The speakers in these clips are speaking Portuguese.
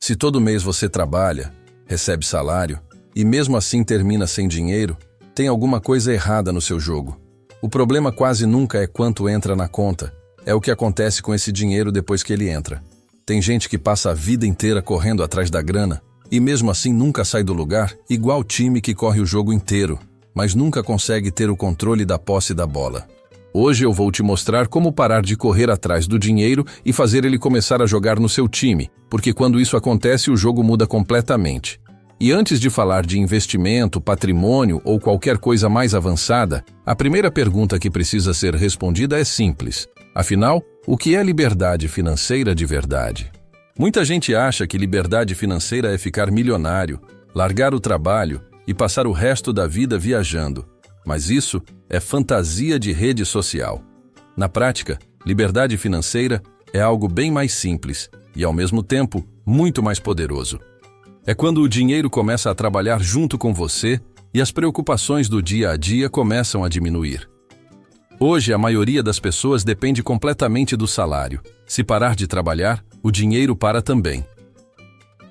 Se todo mês você trabalha, recebe salário e mesmo assim termina sem dinheiro, tem alguma coisa errada no seu jogo. O problema quase nunca é quanto entra na conta, é o que acontece com esse dinheiro depois que ele entra. Tem gente que passa a vida inteira correndo atrás da grana e mesmo assim nunca sai do lugar, igual time que corre o jogo inteiro, mas nunca consegue ter o controle da posse da bola. Hoje eu vou te mostrar como parar de correr atrás do dinheiro e fazer ele começar a jogar no seu time, porque quando isso acontece o jogo muda completamente. E antes de falar de investimento, patrimônio ou qualquer coisa mais avançada, a primeira pergunta que precisa ser respondida é simples. Afinal, o que é liberdade financeira de verdade? Muita gente acha que liberdade financeira é ficar milionário, largar o trabalho e passar o resto da vida viajando. Mas isso é fantasia de rede social. Na prática, liberdade financeira é algo bem mais simples e, ao mesmo tempo, muito mais poderoso. É quando o dinheiro começa a trabalhar junto com você e as preocupações do dia a dia começam a diminuir. Hoje, a maioria das pessoas depende completamente do salário. Se parar de trabalhar, o dinheiro para também.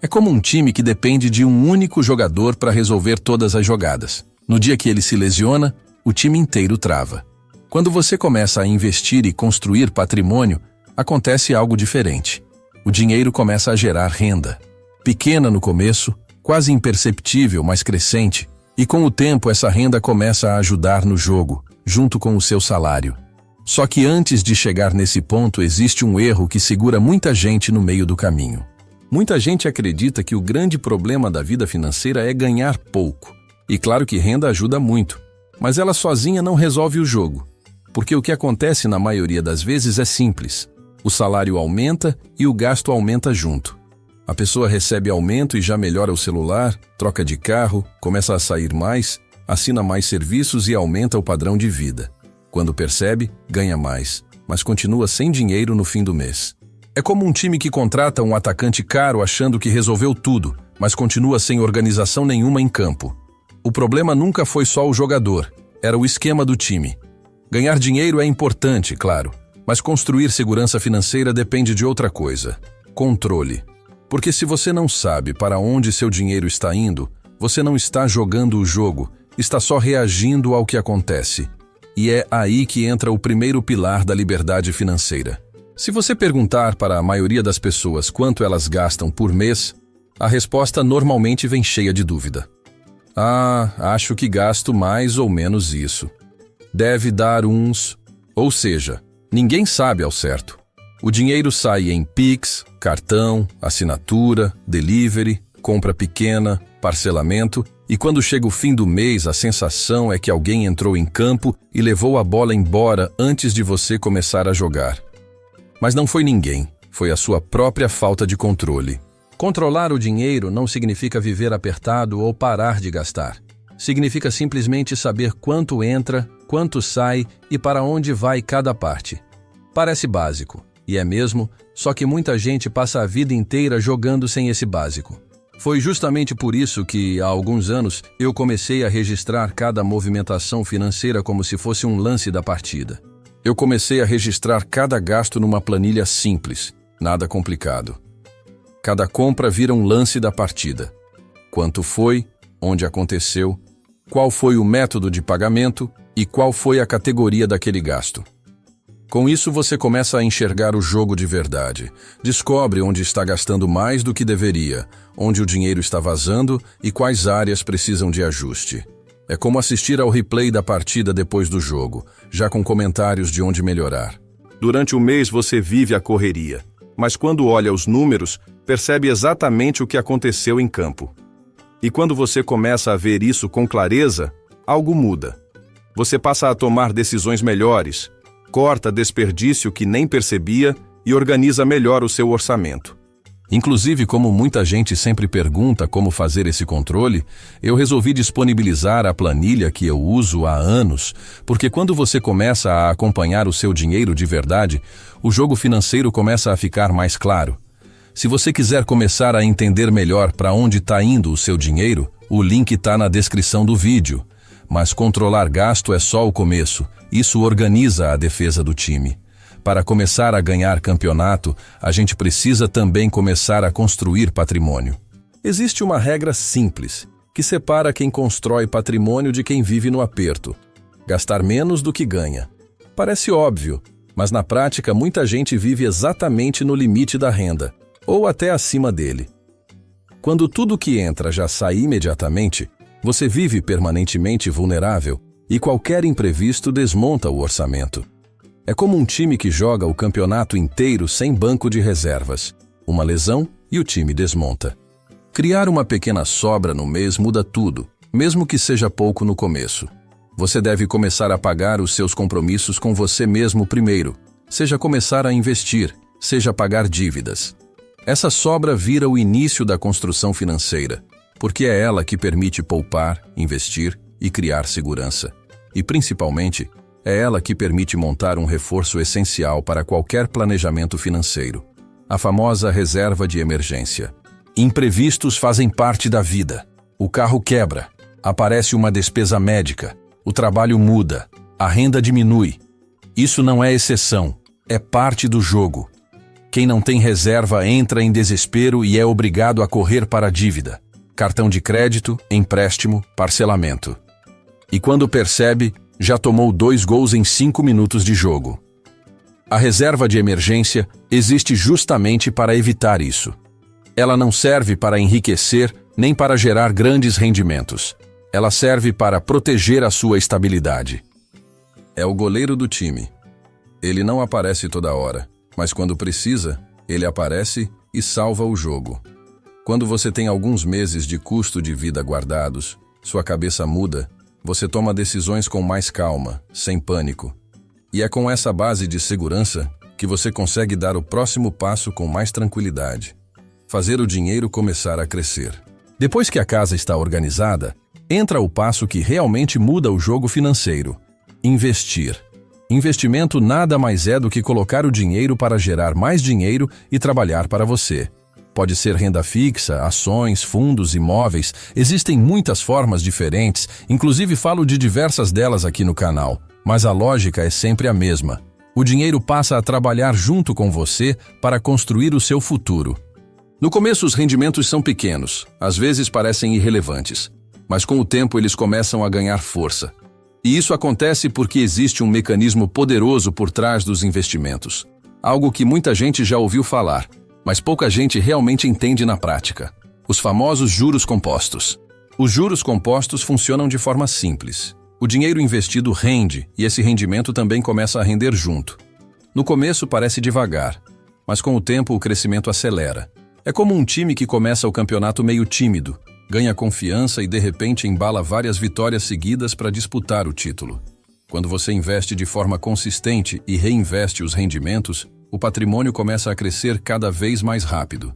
É como um time que depende de um único jogador para resolver todas as jogadas. No dia que ele se lesiona, o time inteiro trava. Quando você começa a investir e construir patrimônio, acontece algo diferente. O dinheiro começa a gerar renda. Pequena no começo, quase imperceptível, mas crescente, e com o tempo essa renda começa a ajudar no jogo, junto com o seu salário. Só que antes de chegar nesse ponto existe um erro que segura muita gente no meio do caminho. Muita gente acredita que o grande problema da vida financeira é ganhar pouco. E claro que renda ajuda muito, mas ela sozinha não resolve o jogo. Porque o que acontece na maioria das vezes é simples. O salário aumenta e o gasto aumenta junto. A pessoa recebe aumento e já melhora o celular, troca de carro, começa a sair mais, assina mais serviços e aumenta o padrão de vida. Quando percebe, ganha mais, mas continua sem dinheiro no fim do mês. É como um time que contrata um atacante caro achando que resolveu tudo, mas continua sem organização nenhuma em campo. O problema nunca foi só o jogador, era o esquema do time. Ganhar dinheiro é importante, claro, mas construir segurança financeira depende de outra coisa: controle. Porque se você não sabe para onde seu dinheiro está indo, você não está jogando o jogo, está só reagindo ao que acontece. E é aí que entra o primeiro pilar da liberdade financeira. Se você perguntar para a maioria das pessoas quanto elas gastam por mês, a resposta normalmente vem cheia de dúvida. Acho que gasto mais ou menos isso. Deve dar uns... Ou seja, ninguém sabe ao certo. O dinheiro sai em Pix, cartão, assinatura, delivery, compra pequena, parcelamento, e quando chega o fim do mês a sensação é que alguém entrou em campo e levou a bola embora antes de você começar a jogar. Mas não foi ninguém, foi a sua própria falta de controle. Controlar o dinheiro não significa viver apertado ou parar de gastar. Significa simplesmente saber quanto entra, quanto sai e para onde vai cada parte. Parece básico. E é mesmo, só que muita gente passa a vida inteira jogando sem esse básico. Foi justamente por isso que, há alguns anos, eu comecei a registrar cada movimentação financeira como se fosse um lance da partida. Eu comecei a registrar cada gasto numa planilha simples, nada complicado. Cada compra vira um lance da partida. Quanto foi, onde aconteceu, qual foi o método de pagamento e qual foi a categoria daquele gasto. Com isso você começa a enxergar o jogo de verdade. Descobre onde está gastando mais do que deveria, onde o dinheiro está vazando e quais áreas precisam de ajuste. É como assistir ao replay da partida depois do jogo, já com comentários de onde melhorar. Durante o mês você vive a correria, mas quando olha os números, percebe exatamente o que aconteceu em campo. E quando você começa a ver isso com clareza, algo muda. Você passa a tomar decisões melhores, corta desperdício que nem percebia e organiza melhor o seu orçamento. Inclusive, como muita gente sempre pergunta como fazer esse controle, eu resolvi disponibilizar a planilha que eu uso há anos, porque quando você começa a acompanhar o seu dinheiro de verdade, o jogo financeiro começa a ficar mais claro. Se você quiser começar a entender melhor para onde está indo o seu dinheiro, o link está na descrição do vídeo. Mas controlar gasto é só o começo, isso organiza a defesa do time. para começar a ganhar campeonato, a gente precisa também começar a construir patrimônio. Existe uma regra simples, que separa quem constrói patrimônio de quem vive no aperto: gastar menos do que ganha. Parece óbvio, mas na prática muita gente vive exatamente no limite da renda, ou até acima dele. Quando tudo que entra já sai imediatamente, você vive permanentemente vulnerável e qualquer imprevisto desmonta o orçamento. É como um time que joga o campeonato inteiro sem banco de reservas. Uma lesão e o time desmonta. Criar uma pequena sobra no mês muda tudo, mesmo que seja pouco no começo. Você deve começar a pagar os seus compromissos com você mesmo primeiro, seja começar a investir, seja pagar dívidas. Essa sobra vira o início da construção financeira, porque é ela que permite poupar, investir e criar segurança. E, principalmente, é ela que permite montar um reforço essencial para qualquer planejamento financeiro: a famosa reserva de emergência. Imprevistos fazem parte da vida. O carro quebra, aparece uma despesa médica, o trabalho muda, a renda diminui. Isso não é exceção, é parte do jogo. Quem não tem reserva entra em desespero e é obrigado a correr para a dívida: cartão de crédito, empréstimo, parcelamento. E quando percebe, já tomou 2 gols em 5 minutos de jogo. A reserva de emergência existe justamente para evitar isso. Ela não serve para enriquecer nem para gerar grandes rendimentos. Ela serve para proteger a sua estabilidade. É o goleiro do time. Ele não aparece toda hora, mas quando precisa, ele aparece e salva o jogo. Quando você tem alguns meses de custo de vida guardados, sua cabeça muda, você toma decisões com mais calma, sem pânico. E é com essa base de segurança que você consegue dar o próximo passo com mais tranquilidade: fazer o dinheiro começar a crescer. Depois que a casa está organizada, entra o passo que realmente muda o jogo financeiro: investir. Investimento nada mais é do que colocar o dinheiro para gerar mais dinheiro e trabalhar para você. Pode ser renda fixa, ações, fundos, imóveis. Existem muitas formas diferentes, inclusive falo de diversas delas aqui no canal. Mas a lógica é sempre a mesma. O dinheiro passa a trabalhar junto com você para construir o seu futuro. No começo os rendimentos são pequenos, às vezes parecem irrelevantes, mas com o tempo eles começam a ganhar força. E isso acontece porque existe um mecanismo poderoso por trás dos investimentos. Algo que muita gente já ouviu falar, mas pouca gente realmente entende na prática: os famosos juros compostos. Os juros compostos funcionam de forma simples. O dinheiro investido rende e esse rendimento também começa a render junto. No começo parece devagar, mas com o tempo o crescimento acelera. É como um time que começa o campeonato meio tímido, ganha confiança e de repente embala várias vitórias seguidas para disputar o título. Quando você investe de forma consistente e reinveste os rendimentos, o patrimônio começa a crescer cada vez mais rápido.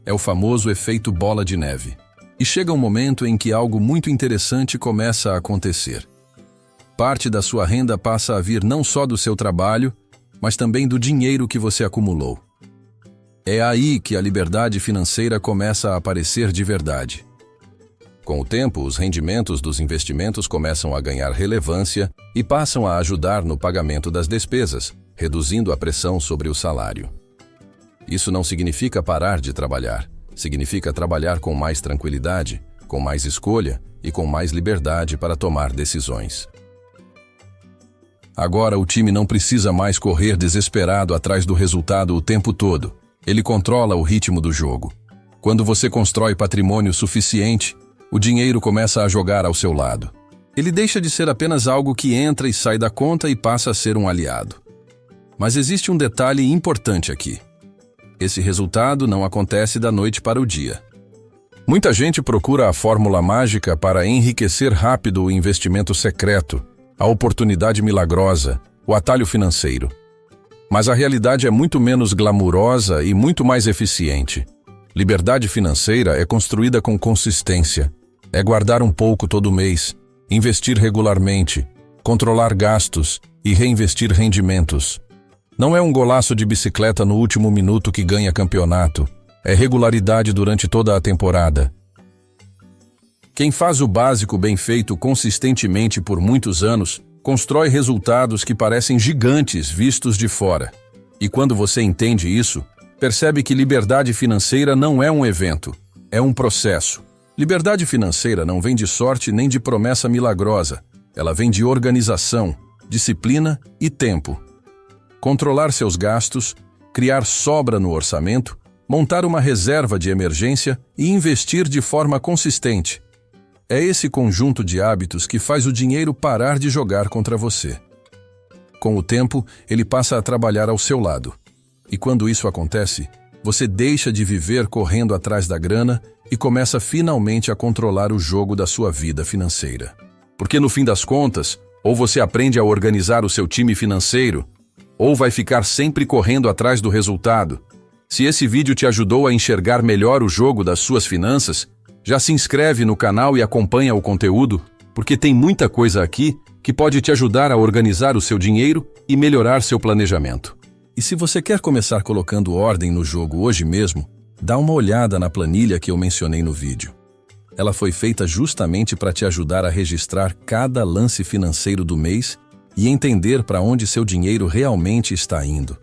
É o famoso efeito bola de neve. E chega um momento em que algo muito interessante começa a acontecer. Parte da sua renda passa a vir não só do seu trabalho, mas também do dinheiro que você acumulou. É aí que a liberdade financeira começa a aparecer de verdade. Com o tempo, os rendimentos dos investimentos começam a ganhar relevância e passam a ajudar no pagamento das despesas, reduzindo a pressão sobre o salário. Isso não significa parar de trabalhar, significa trabalhar com mais tranquilidade, com mais escolha e com mais liberdade para tomar decisões. Agora o time não precisa mais correr desesperado atrás do resultado o tempo todo. Ele controla o ritmo do jogo. Quando você constrói patrimônio suficiente, o dinheiro começa a jogar ao seu lado. Ele deixa de ser apenas algo que entra e sai da conta e passa a ser um aliado. Mas existe um detalhe importante aqui. Esse resultado não acontece da noite para o dia. Muita gente procura a fórmula mágica para enriquecer rápido o investimento secreto, a oportunidade milagrosa, o atalho financeiro. Mas a realidade é muito menos glamurosa e muito mais eficiente. Liberdade financeira é construída com consistência. É guardar um pouco todo mês, investir regularmente, controlar gastos e reinvestir rendimentos. Não é um golaço de bicicleta no último minuto que ganha campeonato. É regularidade durante toda a temporada. Quem faz o básico bem feito consistentemente por muitos anos, constrói resultados que parecem gigantes vistos de fora. E quando você entende isso, percebe que liberdade financeira não é um evento, é um processo. Liberdade financeira não vem de sorte nem de promessa milagrosa. Ela vem de organização, disciplina e tempo. Controlar seus gastos, criar sobra no orçamento, montar uma reserva de emergência e investir de forma consistente. É esse conjunto de hábitos que faz o dinheiro parar de jogar contra você. Com o tempo, ele passa a trabalhar ao seu lado. E quando isso acontece, você deixa de viver correndo atrás da grana e começa finalmente a controlar o jogo da sua vida financeira. Porque no fim das contas, ou você aprende a organizar o seu time financeiro, ou vai ficar sempre correndo atrás do resultado. Se esse vídeo te ajudou a enxergar melhor o jogo das suas finanças, já se inscreve no canal e acompanha o conteúdo, porque tem muita coisa aqui que pode te ajudar a organizar o seu dinheiro e melhorar seu planejamento. E se você quer começar colocando ordem no jogo hoje mesmo, dá uma olhada na planilha que eu mencionei no vídeo. Ela foi feita justamente para te ajudar a registrar cada lance financeiro do mês e entender para onde seu dinheiro realmente está indo.